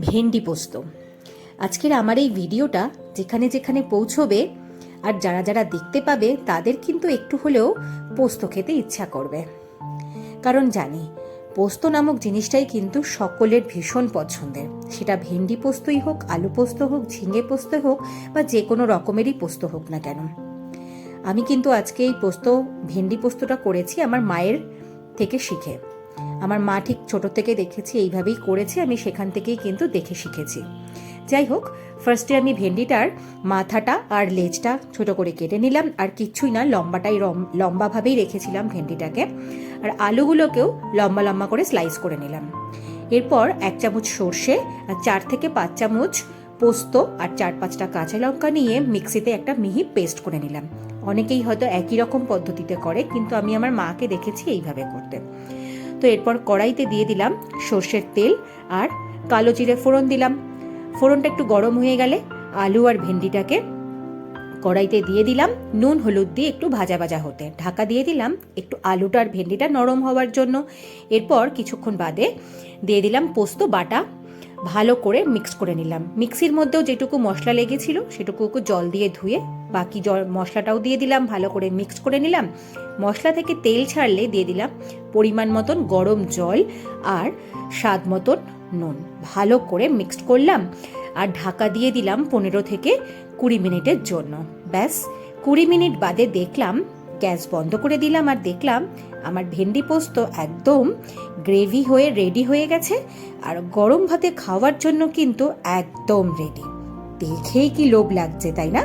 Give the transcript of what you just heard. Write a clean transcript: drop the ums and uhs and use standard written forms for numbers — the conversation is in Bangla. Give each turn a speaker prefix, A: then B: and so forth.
A: ভেন্ডি পোস্ত। আজকের আমার এই ভিডিওটা যেখানে যেখানে পৌঁছবে আর যারা যারা দেখতে পাবে তাদের কিন্তু একটু হলেও পোস্ত খেতে ইচ্ছা করবে, কারণ জানি পোস্ত নামক জিনিসটাই কিন্তু সকলের ভীষণ পছন্দের। সেটা ভেন্ডি পোস্তই হোক, আলু পোস্ত হোক, ঝিঙে পোস্ত হোক বা যে কোনো রকমেরই পোস্ত হোক না কেন। আমি কিন্তু আজকে এই ভেন্ডি পোস্তটা করেছি আমার মায়ের থেকে শিখে। আমার মা ঠিক ছোট থেকে দেখেছি এইভাবেই করেছে, আমি সেখান থেকেই কিন্তু দেখে শিখেছি। যাই হোক, ফার্স্টে আমি ভেন্ডিটার মাথাটা আর লেজটা ছোট করে কেটে নিলাম, আর কিচ্ছুই না, লম্বাভাবেই রেখেছিলাম ভেন্ডিটাকে। আর আলুগুলোকেও লম্বা লম্বা করে স্লাইস করে নিলাম। এরপর 1 চামচ সর্ষে আর 4 থেকে 5 চামচ পোস্ত আর 4-5টা কাঁচা লঙ্কা নিয়ে মিক্সিতে একটা মিহি পেস্ট করে নিলাম। অনেকেই হয়তো একই রকম পদ্ধতিতে করে, কিন্তু আমি আমার মাকে দেখেছি এইভাবে করতে। তো এরপর কড়াইতে দিয়ে দিলাম সর্ষের তেল আর কালো জিরে ফোড়ন দিলাম। ফোড়নটা একটু গরম হয়ে গেলে আলু আর ভেন্ডিটাকে কড়াইতে দিয়ে দিলাম, নুন হলুদ দিয়ে একটু ভাজা ভাজা হতে ঢাকা দিয়ে দিলাম একটু আলুটা আর ভেন্ডিটা নরম হওয়ার জন্য। এরপর কিছুক্ষণ বাদে দিয়ে দিলাম পোস্ত বাটা, ভালো করে মিক্স করে নিলাম। মিক্সির মধ্যেও যেটুকু মশলা লেগেছিল সেটুকু জল দিয়ে ধুয়ে বাকি মশলাটাও দিয়ে দিলাম, ভালো করে মিক্স করে নিলাম। মশলা থেকে তেল ছাড়লে দিয়ে দিলাম পরিমাণ মতন গরম জল আর স্বাদ মতন নুন। ভালো করে মিক্সড করলাম আর ঢাকা দিয়ে দিলাম 15 থেকে 20 মিনিটের জন্য। ব্যাস 20 মিনিট বাদে দেখলাম, গ্যাস বন্ধ করে দিলাম আর দেখলাম আমার ভেন্ডি পোস্ত একদম গ্রেভি হয়ে রেডি হয়ে গেছে, আর গরম ভাতে খাওয়ার জন্য কিন্তু একদম রেডি। দেখেই কি লোভ লাগছে, তাই না?